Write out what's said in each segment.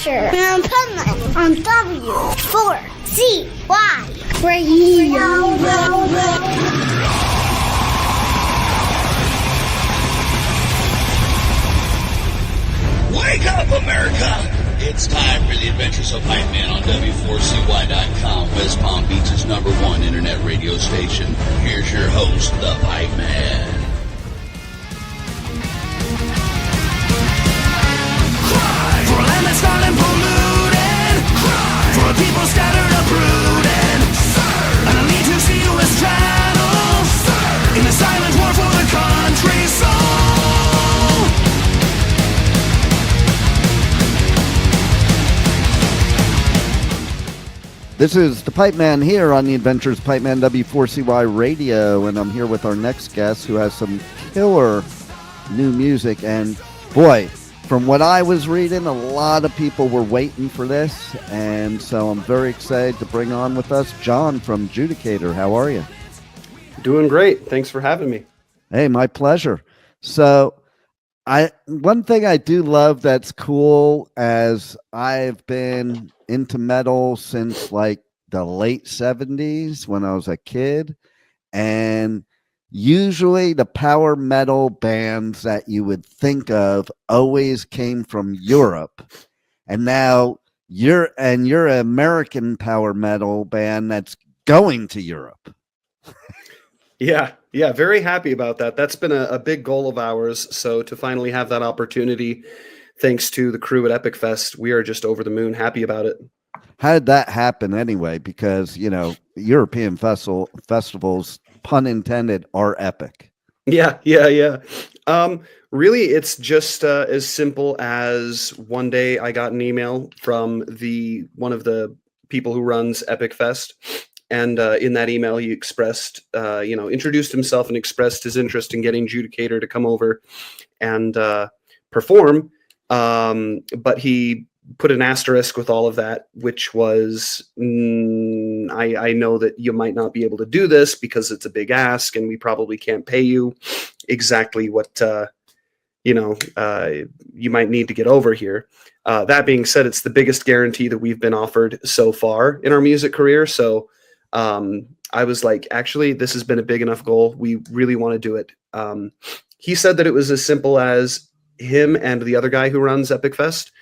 Adventure in Pipeman on W4CY Radio. Wake up, America! It's time for the Adventures of Pipeman on W4CY.com, West Palm Beach's #1 internet radio station. Here's your host, the Pipeman. Cry for a land that's gone and polluted. Cry for a people scattered uprooted. Serve. And I need to see you as chattel. Serve. In the silent war for the country's soul. This is the Pipeman here on the Adventures of Pipeman W4CY Radio, and I'm here with our next guest who has some killer new music. And boy, from what I was reading, a lot of people were waiting for this, and so I'm very excited to bring on with us John from Judicator. How are you? Doing great. Thanks for having me. Hey, my pleasure. So one thing I do love that's cool, as I've been into metal since like the late 70s when I was a kid, and usually the power metal bands that you would think of always came from Europe, and now you're an American power metal band that's going to Europe. Yeah, very happy about that. That's been a big goal of ours. So to finally have that opportunity, thanks to the crew at Epic Fest, we are just over the moon happy about it. How did that happen anyway? Because, you know, European festivals, pun intended, are epic. Yeah. Really, it's just as simple as one day I got an email from one of the people who runs Epic Fest. And in that email, he expressed, introduced himself and expressed his interest in getting Judicator to come over and perform. But he put an asterisk with all of that, which was, I know that you might not be able to do this because it's a big ask and we probably can't pay you exactly what, you might need to get over here. That being said, it's the biggest guarantee that we've been offered so far in our music career. So I was like, actually, this has been a big enough goal. We really want to do it. He said that it was as simple as him and the other guy who runs Epic Fest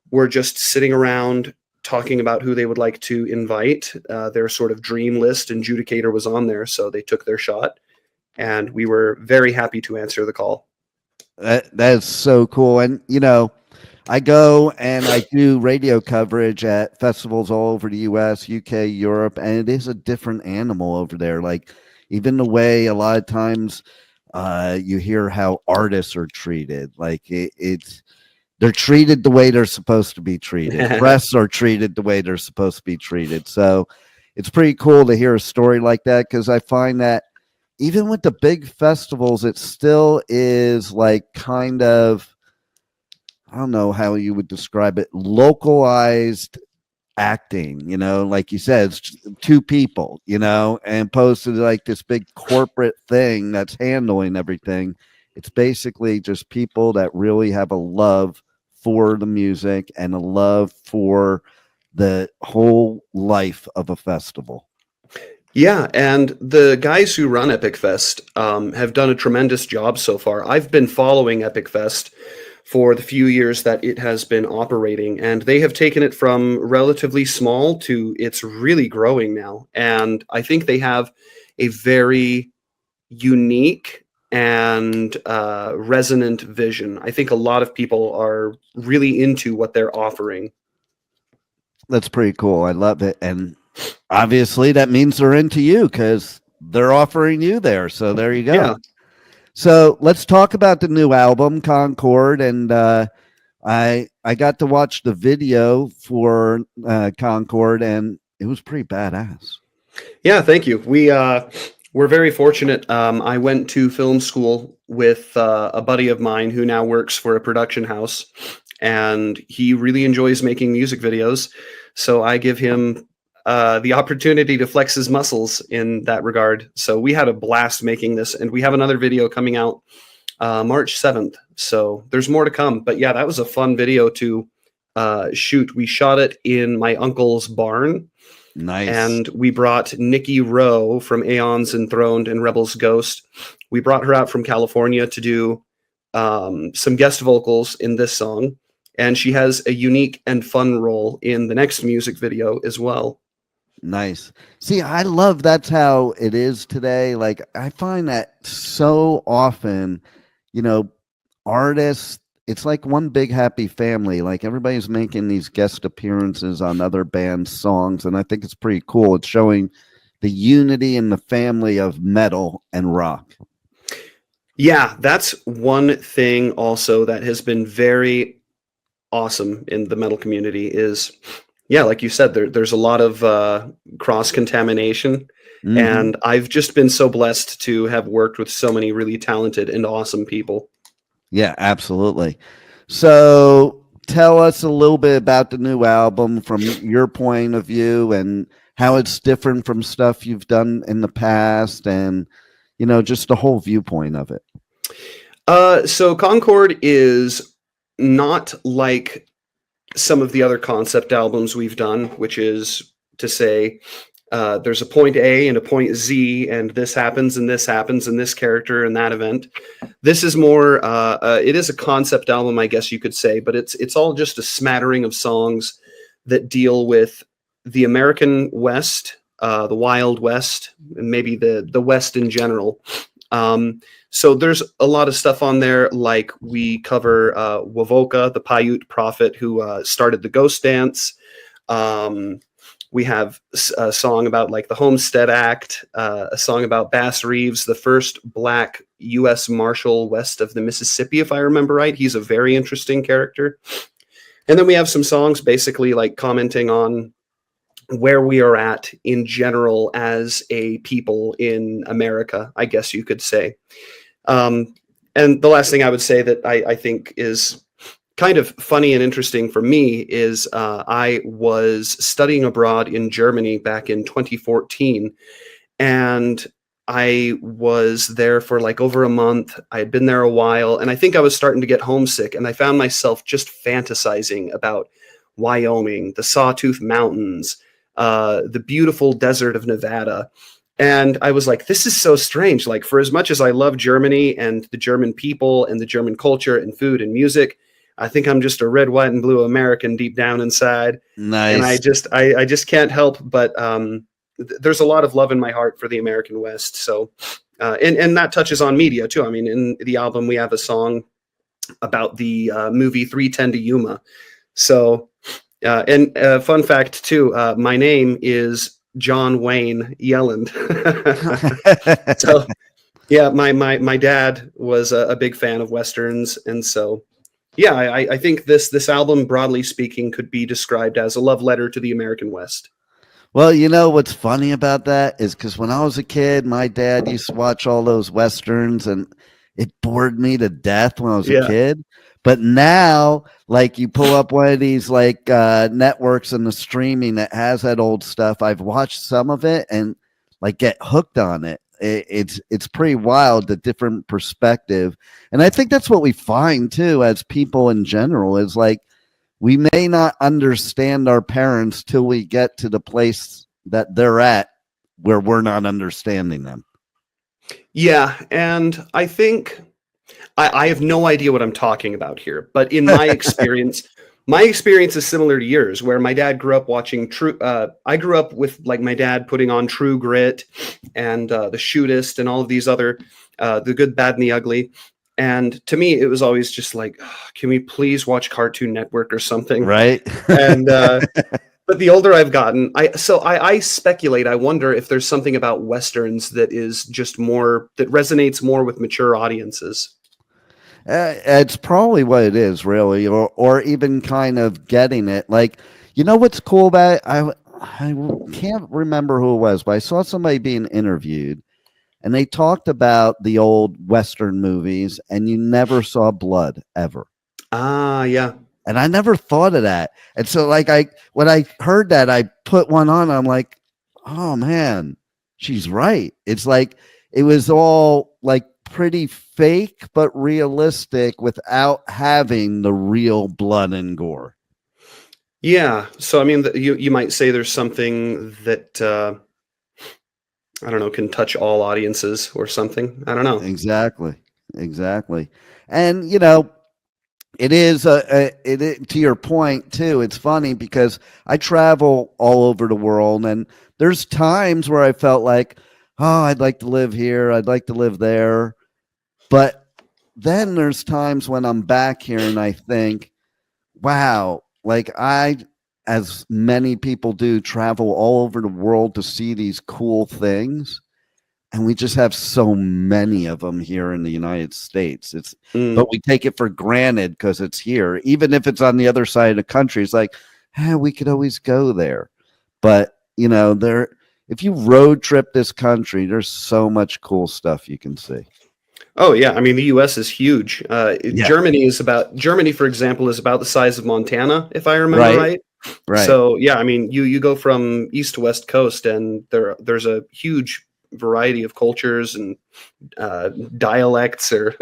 were just sitting around talking about who they would like to invite, their sort of dream list, and Judicator was on there. So they took their shot, and we were very happy to answer the call. That is so cool. And, I go and I do radio coverage at festivals all over the US, UK, Europe, and it is a different animal over there. Like, even the way a lot of times you hear how artists are treated, like they're treated the way they're supposed to be treated. Press are treated the way they're supposed to be treated. So it's pretty cool to hear a story like that, because I find that even with the big festivals, it still is like kind of, I don't know how you would describe it, localized acting, like you said, it's two people, and opposed to like this big corporate thing that's handling everything. It's basically just people that really have a love for the music and a love for the whole life of a festival. Yeah, and the guys who run Epic Fest have done a tremendous job so far. I've been following Epic Fest for the few years that it has been operating, and they have taken it from relatively small to it's really growing now. And I think they have a very unique and resonant vision. I think a lot of people are really into what they're offering. That's pretty cool. I love it. And obviously that means they're into you because they're offering you there. So there you go. Yeah. So let's talk about the new album, Concord. And I got to watch the video for Concord, and it was pretty badass. Yeah, thank you. We're very fortunate. I went to film school with a buddy of mine who now works for a production house, and he really enjoys making music videos. So I give him the opportunity to flex his muscles in that regard. So we had a blast making this, and we have another video coming out March 7th. So there's more to come. But yeah, that was a fun video to shoot. We shot it in my uncle's barn. Nice. And we brought Nikki Rowe from Aeons Enthroned and Rebels Ghost. We brought her out from California to do some guest vocals in this song. And she has a unique and fun role in the next music video as well. Nice. See, I love that's how it is today. Like, I find that so often, you know, artists, it's like one big happy family. Like, everybody's making these guest appearances on other bands' songs, and I think it's pretty cool. It's showing the unity in the family of metal and rock. Yeah, that's one thing also that has been very awesome in the metal community is, yeah, like you said, there's a lot of cross-contamination. Mm-hmm. And I've just been so blessed to have worked with so many really talented and awesome people. Yeah, absolutely. So tell us a little bit about the new album from your point of view and how it's different from stuff you've done in the past and, you know, just the whole viewpoint of it. So Concord is not like some of the other concept albums we've done, which is to say, there's a point A and a point Z, and this happens, and this happens, and this character and that event. This is more, it is a concept album, I guess you could say, but it's all just a smattering of songs that deal with the American West, the Wild West, and maybe the West in general. So there's a lot of stuff on there, like we cover Wovoka, the Paiute prophet who started the ghost dance. We have a song about like the Homestead Act, a song about Bass Reeves, the first Black U.S. Marshal west of the Mississippi, if I remember right. He's a very interesting character. And then we have some songs basically like commenting on where we are at in general as a people in America, I guess you could say. And the last thing I would say that I think is kind of funny and interesting for me is I was studying abroad in Germany back in 2014, and I was there for like over a month. I had been there a while, and I think I was starting to get homesick, and I found myself just fantasizing about Wyoming, the Sawtooth Mountains, the beautiful desert of Nevada. And I was like, this is so strange. Like, for as much as I love Germany and the German people and the German culture and food and music, I think I'm just a red, white, and blue American deep down inside. Nice. And I just can't help but there's a lot of love in my heart for the American West. So, and that touches on media too. I mean, in the album, we have a song about the movie 3:10 to Yuma. So, and fun fact too, my name is John Wayne Yelland. So, yeah, my dad was a big fan of Westerns. And so, yeah, I think this album, broadly speaking, could be described as a love letter to the American West. Well, you know what's funny about that is because when I was a kid, my dad used to watch all those Westerns and it bored me to death when I was a kid. But now, like, you pull up one of these like networks and the streaming that has that old stuff. I've watched some of it and like get hooked on it. It's pretty wild, the different perspective. And I think that's what we find too as people in general is like we may not understand our parents till we get to the place that they're at where we're not understanding them. Yeah, and I think I have no idea what I'm talking about here, but in my experience, my experience is similar to yours, where my dad grew up watching I grew up with like my dad putting on True Grit and The Shootist and all of these other, The Good, Bad, and the Ugly. And to me, it was always just like, oh, can we please watch Cartoon Network or something? Right. And but the older I've gotten, I speculate. I wonder if there's something about Westerns that is just more that resonates more with mature audiences. It's probably what it is, really, or even kind of getting it. Like, you know what's cool about it? I can't remember who it was, but I saw somebody being interviewed, and they talked about the old Western movies, and you never saw blood ever. Ah, yeah. And I never thought of that. And so, like, when I heard that, I put one on. I'm like, oh man, she's right. It's like it was all like pretty fake but realistic without having the real blood and gore. Yeah. So I mean, you might say there's something that I don't know, can touch all audiences or something. I don't know. Exactly. Exactly. And it is to your point too. It's funny because I travel all over the world, and there's times where I felt like, oh, I'd like to live here, I'd like to live there, but then there's times when I'm back here and I think, wow, like as many people do, travel all over the world to see these cool things. And we just have so many of them here in the United States. But we take it for granted because it's here, even if it's on the other side of the country. It's like, we could always go there. But if you road trip this country, there's so much cool stuff you can see. Oh yeah, I mean the U.S. is huge. Yeah. Germany, for example, is about the size of Montana, if I remember right. Right. So yeah, I mean you go from east to west coast, and there's a huge variety of cultures and dialects or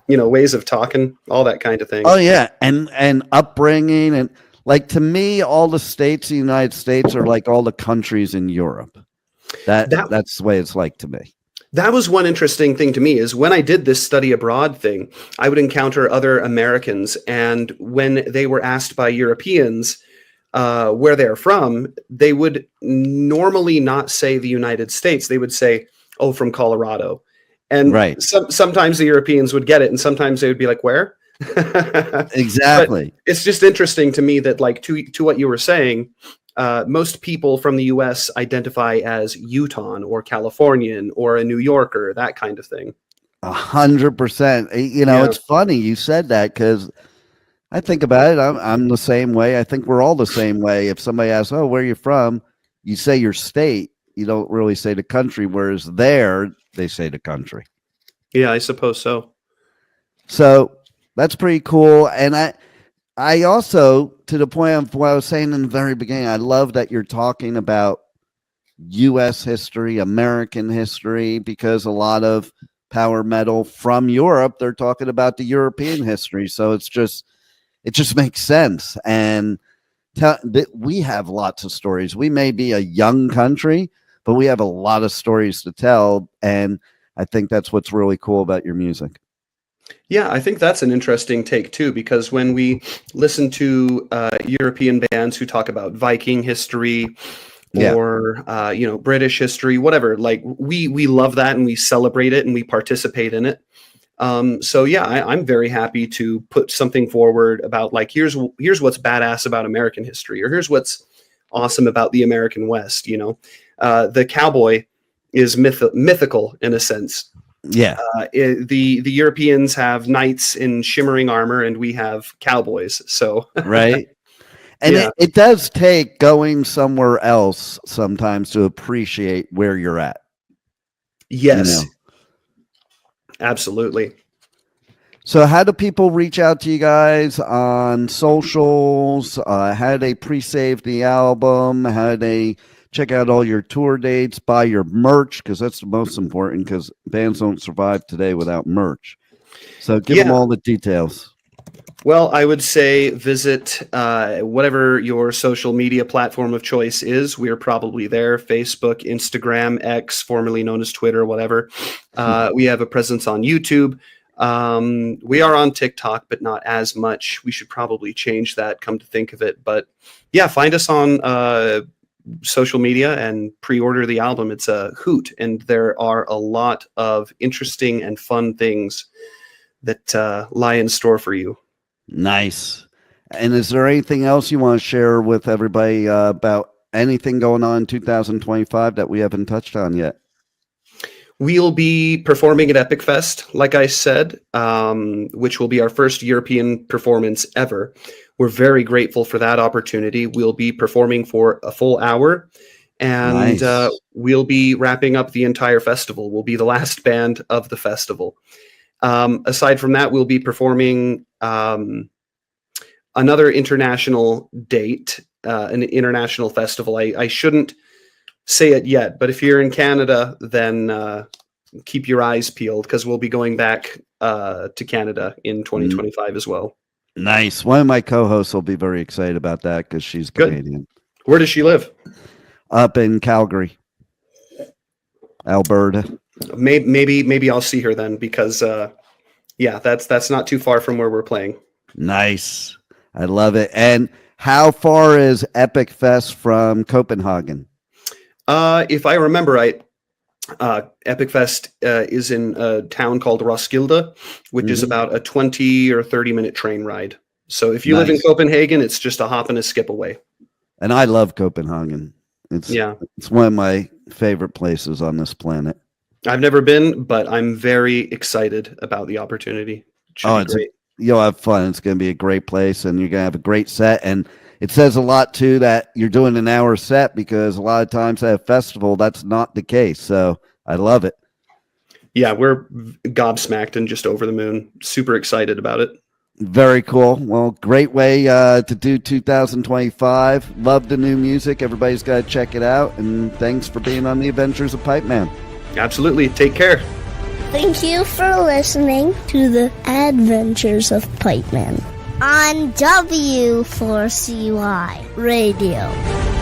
ways of talking, all that kind of thing. Oh yeah, and upbringing, and like to me, all the states of the United States are like all the countries in Europe. That's the way it's like to me. That was one interesting thing to me is when I did this study abroad thing, I would encounter other Americans, and when they were asked by Europeans where they're from, they would normally not say the United States. They would say, "Oh, from Colorado." And sometimes the Europeans would get it, and sometimes they would be like, "Where?" Exactly. But it's just interesting to me that, like, to what you were saying, most people from the U.S. identify as Utahn or Californian or a New Yorker, that kind of thing. 100%. It's funny you said that because I think about it. I'm the same way. I think we're all the same way. If somebody asks, "Oh, where are you from?" you say your state. You don't really say the country. Whereas there, they say the country. Yeah, I suppose so. So that's pretty cool. And I also, to the point of what I was saying in the very beginning, I love that you're talking about U.S. history, American history, because a lot of power metal from Europe, they're talking about the European history. So it just makes sense. And we have lots of stories. We may be a young country, but we have a lot of stories to tell. And I think that's what's really cool about your music. Yeah, I think that's an interesting take too, because when we listen to European bands who talk about Viking history or British history, whatever, like we love that and we celebrate it and we participate in it. So yeah, I'm very happy to put something forward about like here's what's badass about American history, or here's what's awesome about the American West. The cowboy is mythical in a sense. Yeah. The Europeans have knights in shimmering armor, and we have cowboys. So right. And it does take going somewhere else sometimes to appreciate where you're at. Yes. Absolutely. So how do people reach out to you guys on socials? How do they pre-save the album? How do they check out all your tour dates, buy your merch? Because that's the most important, because bands don't survive today without merch. So give them all the details. Well, I would say visit whatever your social media platform of choice is. We're probably there: Facebook, Instagram, X, formerly known as Twitter, whatever. We have a presence on YouTube. We are on TikTok, but not as much. We should probably change that, come to think of it. But yeah, find us on social media and pre-order the album. It's a hoot, and there are a lot of interesting and fun things that lie in store for you. Nice. And is there anything else you want to share with everybody about anything going on in 2025 that we haven't touched on yet? We'll be performing at Epic Fest, like I said, which will be our first European performance ever. We're very grateful for that opportunity. We'll be performing for a full hour, and we'll be wrapping up the entire festival. We'll be the last band of the festival. Aside from that, we'll be performing another international date, an international festival. I shouldn't say it yet, but if you're in Canada, then keep your eyes peeled, because we'll be going back to Canada in 2025 as well. Nice. One of my co-hosts will be very excited about that because she's Good. Canadian. Where does she live? Up in Calgary, Alberta. Maybe I'll see her then because that's not too far from where we're playing. Nice. I love it. And how far is Epic Fest from Copenhagen? If I remember right, Epic Fest is in a town called Roskilde, which is about a 20 or 30-minute train ride. So if you live in Copenhagen, it's just a hop and a skip away. And I love Copenhagen. It's one of my favorite places on this planet. I've never been, but I'm very excited about the opportunity. You'll have fun. It's going to be a great place, and you're going to have a great set. And it says a lot, too, that you're doing an hour set because a lot of times at a festival, that's not the case. So I love it. Yeah, we're gobsmacked and just over the moon. Super excited about it. Very cool. Well, great way to do 2025. Love the new music. Everybody's got to check it out. And thanks for being on the Adventures of Pipeman. Absolutely. Take care. Thank you for listening to the Adventures of Pipeman on W4CY Radio.